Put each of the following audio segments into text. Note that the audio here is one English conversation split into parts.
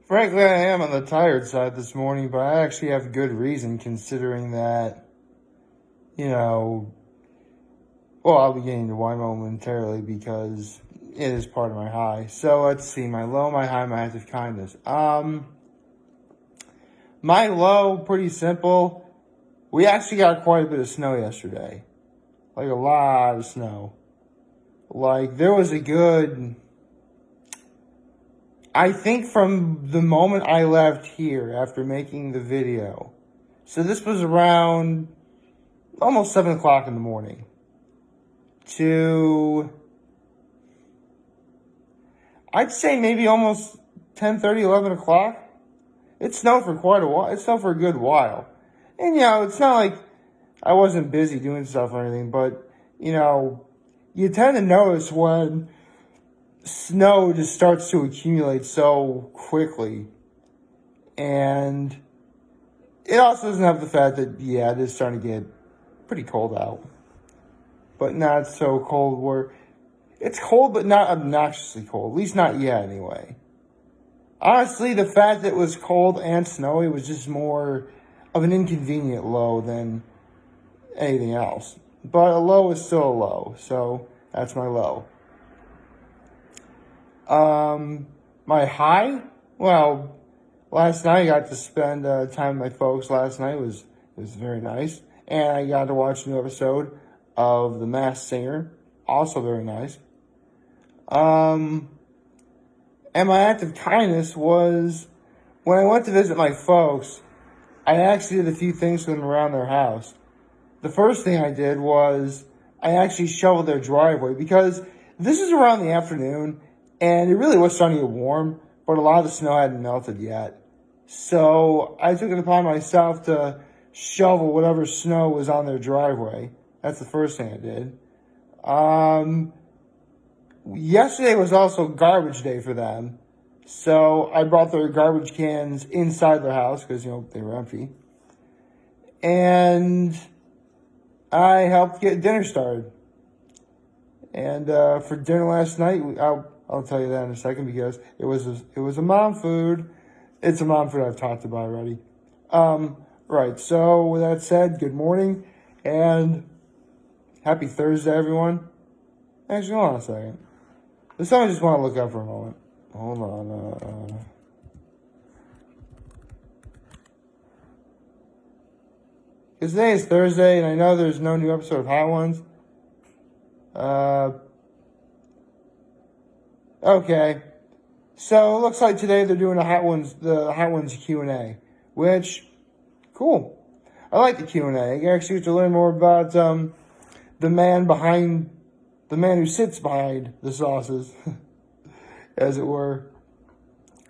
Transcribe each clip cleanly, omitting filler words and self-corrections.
Frankly, I am on the tired side this morning, but I actually have good reason considering that, you know, well, I'll be getting to why momentarily because it is part of my high. So let's see, my low, my high, my active kindness. My low, pretty simple. We actually got quite a bit of snow yesterday. Like a lot of snow. Like there was a good, I think from the moment I left here after making the video. So this was around almost 7 o'clock in the morning to, I'd say maybe almost 10:30, 11 o'clock. It snowed for quite a while. It snowed for a good while. And, it's not like I wasn't busy doing stuff or anything, but, you tend to notice when snow just starts to accumulate so quickly. And it also doesn't have the fact that, it is starting to get pretty cold out. But not so cold where it's cold, but not obnoxiously cold. At least not yet, anyway. Honestly, the fact that it was cold and snowy was just more of an inconvenient low than anything else. But a low is still a low, so that's my low. My high? Well, last night I got to spend time with my folks. Last night was very nice. And I got to watch a new episode of The Masked Singer. Also very nice. And my act of kindness was when I went to visit my folks, I actually did a few things for them around their house. The first thing I did was I actually shoveled their driveway because this is around the afternoon and it really was starting to get warm, but a lot of the snow hadn't melted yet. So I took it upon myself to shovel whatever snow was on their driveway. That's the first thing I did. Yesterday was also garbage day for them. So I brought their garbage cans inside their house because, they were empty. And I helped get dinner started. And for dinner last night, I'll tell you that in a second because it was a mom food. It's a mom food I've talked about already. Right, so with that said, good morning and happy Thursday, everyone. Actually, hold on a second. This time I just want to look up for a moment. Hold on. Because today is Thursday, and I know there's no new episode of Hot Ones. Okay. So it looks like today they're doing the Hot Ones Q&A, which, cool. I like the Q&A. You actually get to learn more about the man who sits behind the sauces, as it were,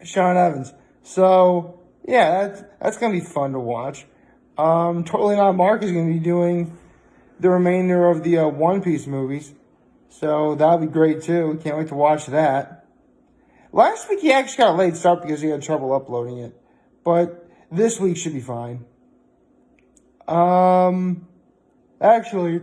Sean Evans. So, yeah, that's going to be fun to watch. Totally Not Mark is going to be doing the remainder of the One Piece movies. So that'll be great, too. Can't wait to watch that. Last week he actually got a late start because he had trouble uploading it. But this week should be fine. Actually,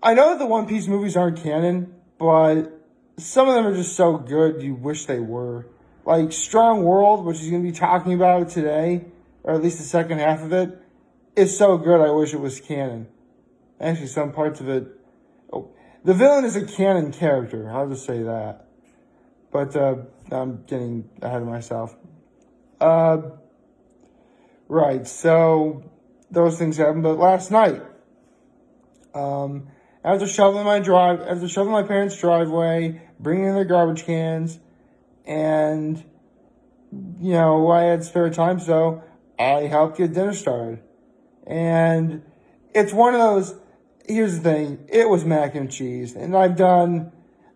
I know that the One Piece movies aren't canon, but some of them are just so good you wish they were. Like Strong World, which he's going to be talking about today, or at least the second half of it, is so good I wish it was canon. Actually, some parts of it... Oh, the villain is a canon character, I'll just say that. But I'm getting ahead of myself. Right, so those things happened. But last night, after shoveling my parents' driveway, bringing in their garbage cans, and, I had spare time, so I helped get dinner started. And it's one of those, here's the thing, it was mac and cheese. And I've done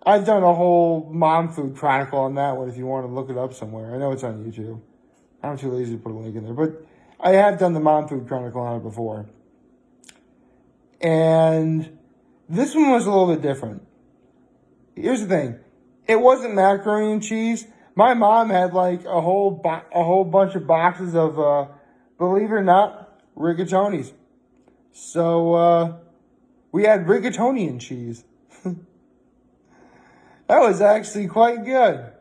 a whole mom food chronicle on that one if you want to look it up somewhere. I know it's on YouTube. I'm too lazy to put a link in there. But I have done the mom food chronicle on it before. And this one was a little bit different. Here's the thing. It wasn't macaroni and cheese. My mom had like a whole bunch of boxes of, believe it or not, rigatonis. So, we had rigatoni and cheese. That was actually quite good.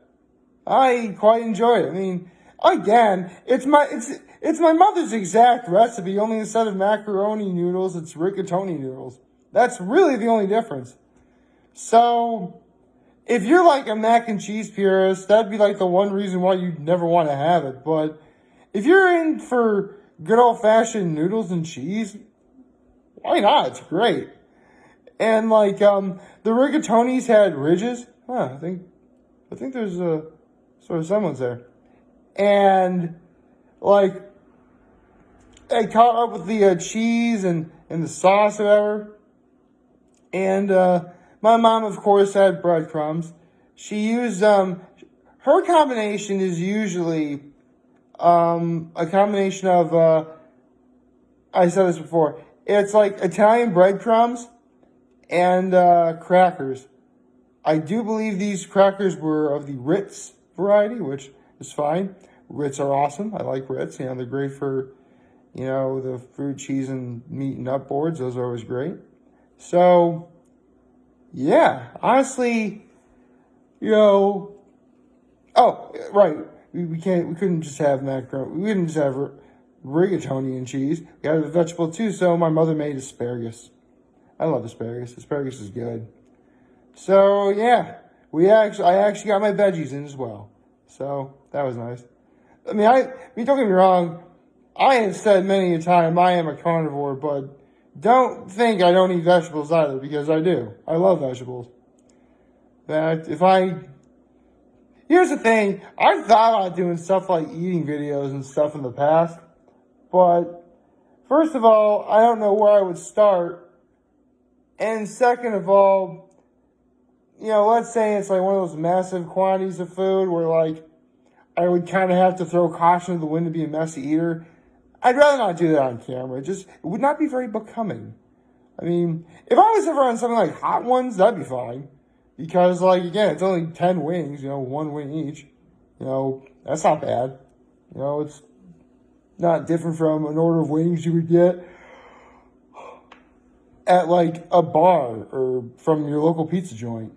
I quite enjoy it. I mean, again, it's my mother's exact recipe. Only instead of macaroni noodles, it's rigatoni noodles. That's really the only difference. So, if you're like a mac and cheese purist, that'd be like the one reason why you'd never want to have it. But if you're in for good old fashioned noodles and cheese, why not? It's great. And like the rigatonis had ridges. I think there's a sort of semblance there. And like I caught up with the cheese and the sauce or whatever. And my mom, of course, had breadcrumbs. She used her combination is usually a combination of I said this before. It's like Italian breadcrumbs and crackers. I do believe these crackers were of the Ritz variety, which is fine. Ritz are awesome. I like Ritz. You know, they're great for, you know, the fruit, cheese, and meat and nut boards. Those are always great. So, yeah, honestly, you know, oh, right. We couldn't just have macaroni. We couldn't just have rigatoni and cheese. We had a vegetable too, so my mother made asparagus. I love asparagus. Asparagus is good. So yeah, I actually got my veggies in as well. So that was nice. I mean, don't get me wrong. I have said many a time I am a carnivore, but don't think I don't eat vegetables either, because I do. I love vegetables. That here's the thing. I've thought about doing stuff like eating videos and stuff in the past, but first of all, I don't know where I would start. And second of all, you know, let's say it's like one of those massive quantities of food where like I would kind of have to throw caution to the wind to be a messy eater. I'd rather not do that on camera. It would not be very becoming. I mean, if I was ever on something like Hot Ones, that'd be fine. Because, like, again, it's only 10 wings, you know, 1 wing each. You know, that's not bad. You know, it's not different from an order of wings you would get at, like, a bar or from your local pizza joint.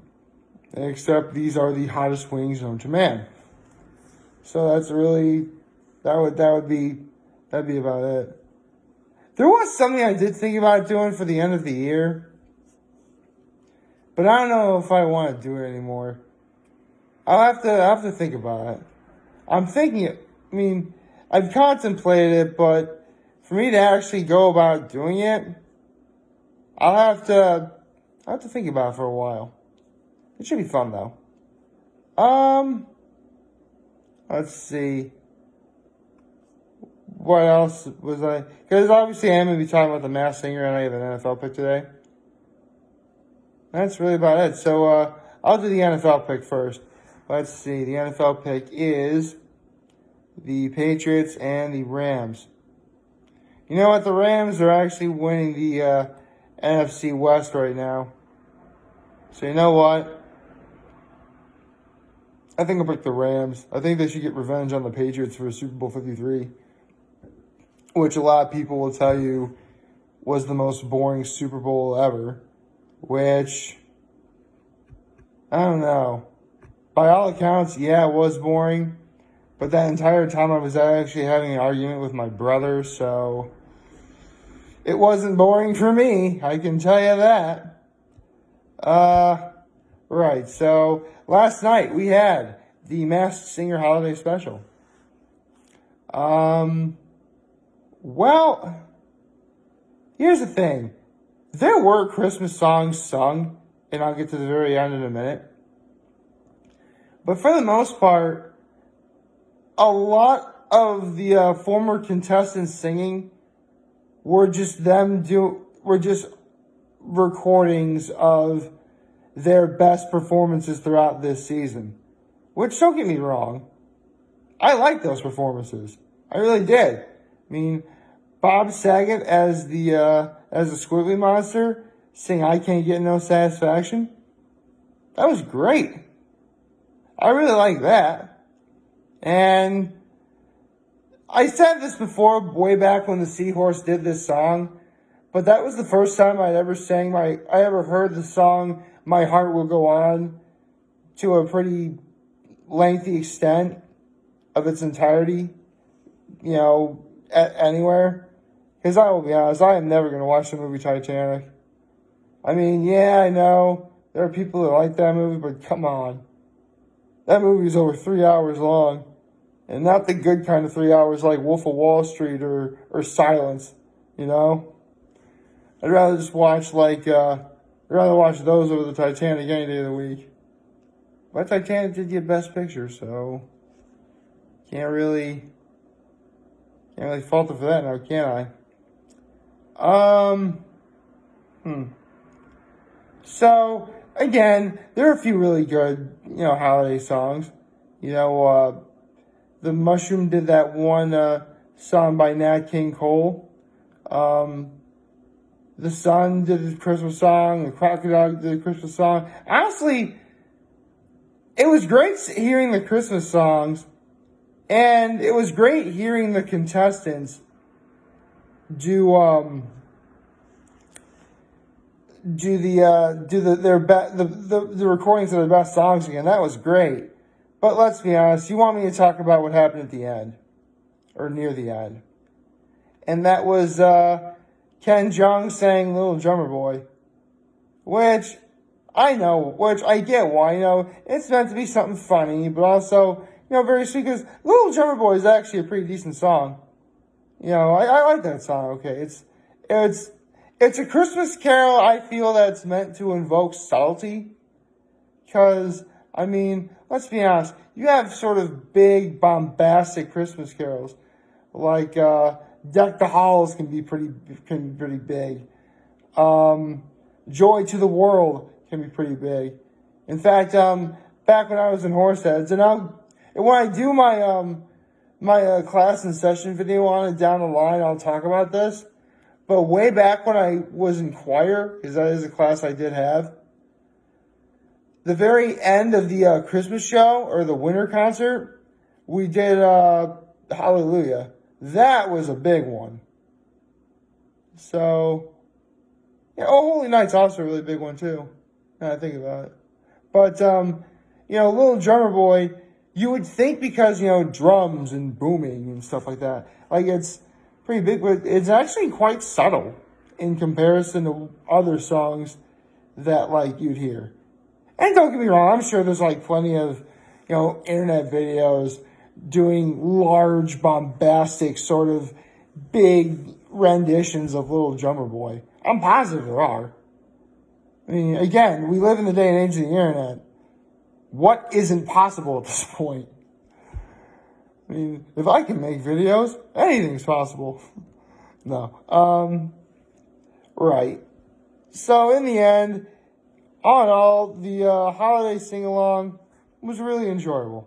Except these are the hottest wings known to man. So that's really, that'd be about it. There was something I did think about doing for the end of the year, but I don't know if I want to do it anymore. I'll have to think about it. I'm thinking it. I mean, I've contemplated it, but for me to actually go about doing it, I'll have to think about it for a while. It should be fun though. Let's see. What else was I? Because obviously I'm going to be talking about the Masked Singer, and I have an NFL pick today. That's really about it. So I'll do the NFL pick first. Let's see. The NFL pick is the Patriots and the Rams. You know what? The Rams are actually winning the NFC West right now. So you know what? I think I'll pick the Rams. I think they should get revenge on the Patriots for Super Bowl 53. Which a lot of people will tell you was the most boring Super Bowl ever. Which, I don't know. By all accounts, yeah, it was boring. But that entire time I was actually having an argument with my brother, so it wasn't boring for me, I can tell you that. Right, so last night we had the Masked Singer Holiday Special. Well, here's the thing. There were Christmas songs sung, and I'll get to the very end in a minute. But for the most part, a lot of the former contestants singing were just recordings of their best performances throughout this season. Which, don't get me wrong, I liked those performances. I really did. I mean, Bob Saget as the Squiggly Monster sing "I Can't Get No Satisfaction." That was great. I really like that. And I said this before, way back when the Seahorse did this song, but that was the first time I ever heard the song "My Heart Will Go On" to a pretty lengthy extent of its entirety, anywhere. Because I will be honest, I am never going to watch the movie Titanic. I mean, yeah, I know there are people that like that movie, but come on. That movie is over 3 hours long. And not the good kind of 3 hours like Wolf of Wall Street or Silence, I'd rather just watch I'd rather watch those over the Titanic any day of the week. But Titanic did get Best Picture, so can't really fault it for that now, can I? So again, there are a few really good, holiday songs. The Mushroom did that one song by Nat King Cole. The Sun did the Christmas song. The Crocodile did the Christmas song. Honestly, it was great hearing the Christmas songs, and it was great hearing the contestants do the recordings of their best songs again. That was great. But let's be honest, you want me to talk about what happened at the end, or near the end. And that was Ken Jeong sang Little Drummer Boy, which I get why, it's meant to be something funny, but also, very sweet, because Little Drummer Boy is actually a pretty decent song. I like that song, okay. It's a Christmas carol, I feel, that's meant to invoke subtlety, because, let's be honest, you have sort of big, bombastic Christmas carols, like Deck the Halls can be pretty big. Joy to the World can be pretty big. In fact, back when I was in Horseheads, and when I do my class and session video on it down the line, I'll talk about this. But way back when I was in choir, because that is a class I did have, the very end of the Christmas show, or the winter concert, we did Hallelujah. That was a big one. So, Holy Night's also a really big one too, now I think about it. But, Little Drummer Boy, you would think because, drums and booming and stuff like that, it's pretty big, but it's actually quite subtle in comparison to other songs that, you'd hear. And don't get me wrong, I'm sure there's, plenty of, internet videos doing large, bombastic, sort of big renditions of Little Drummer Boy. I'm positive there are. Again, we live in the day and age of the internet. What isn't possible at this point? If I can make videos, anything's possible. No. Right. So, in the end, all in all, the holiday sing-along was really enjoyable.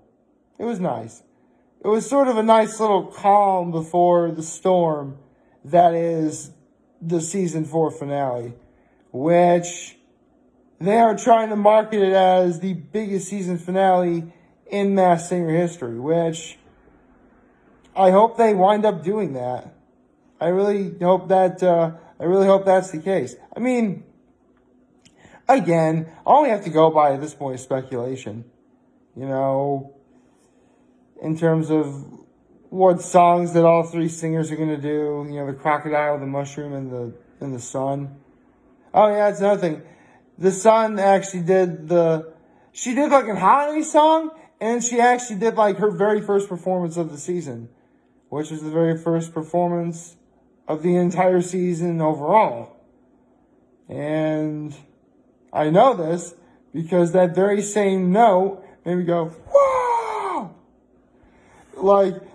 It was nice. It was sort of a nice little calm before the storm that is the season 4 finale, which they are trying to market it as the biggest season finale in Masked Singer history, which I hope they wind up doing that. I really hope that's the case. Again, all we have to go by at this point is speculation. In terms of what songs that all three singers are going to do. The Crocodile, the Mushroom, and the Sun. Oh, yeah, that's another thing. The Sun actually she did a holiday song, and she actually did her very first performance of the season, which was the very first performance of the entire season overall. And I know this because that very same note made me go, wow!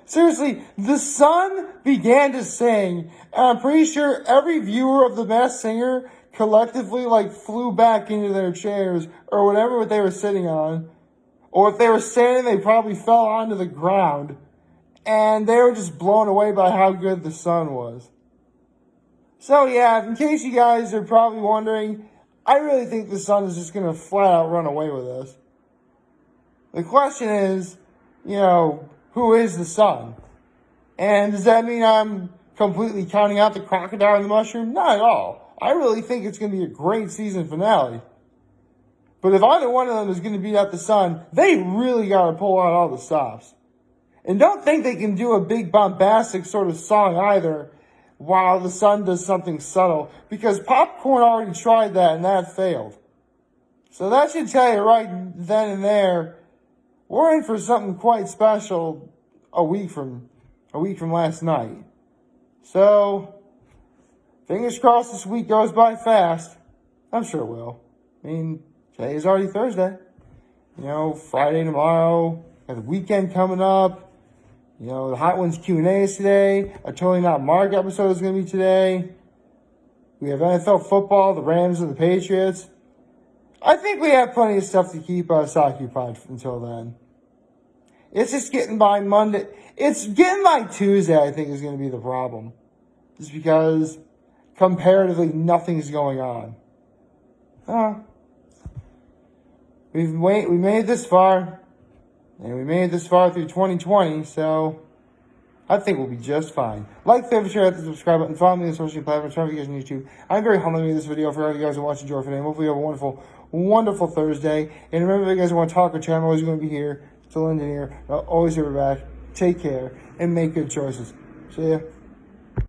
Seriously, the Sun began to sing, and I'm pretty sure every viewer of The Masked Singer collectively, flew back into their chairs, or whatever they were sitting on. Or if they were standing, they probably fell onto the ground. And they were just blown away by how good the Sun was. So yeah, in case you guys are probably wondering, I really think the Sun is just going to flat out run away with this. The question is, who is the Sun? And does that mean I'm completely counting out the Crocodile and the Mushroom? Not at all. I really think it's going to be a great season finale. But if either one of them is going to beat out the Sun, they really got to pull out all the stops. And don't think they can do a big bombastic sort of song either while the Sun does something subtle. Because Popcorn already tried that and that failed. So that should tell you right then and there, we're in for something quite special a week from last night. So, fingers crossed this week goes by fast. I'm sure it will. I mean, today is already Thursday. Friday tomorrow. Got the weekend coming up. The Hot Ones Q&A is today. A Totally Not Mark episode is going to be today. We have NFL football, the Rams and the Patriots. I think we have plenty of stuff to keep us occupied until then. It's just getting by Monday. It's getting by Tuesday, I think, is going to be the problem. Just because, comparatively, nothing's going on. We made it this far. And we made it this far through 2020, so I think we'll be just fine. Like, favorite, share, hit the subscribe button, follow me on social media platforms, turn on you guys on YouTube. I'm very humbled to make this video for all you guys who watch and enjoy today. Hopefully you have a wonderful, wonderful Thursday. And remember, if you guys want to talk or chat, I'm always going to be here. Still in here. I'll always be back. Take care and make good choices. See ya.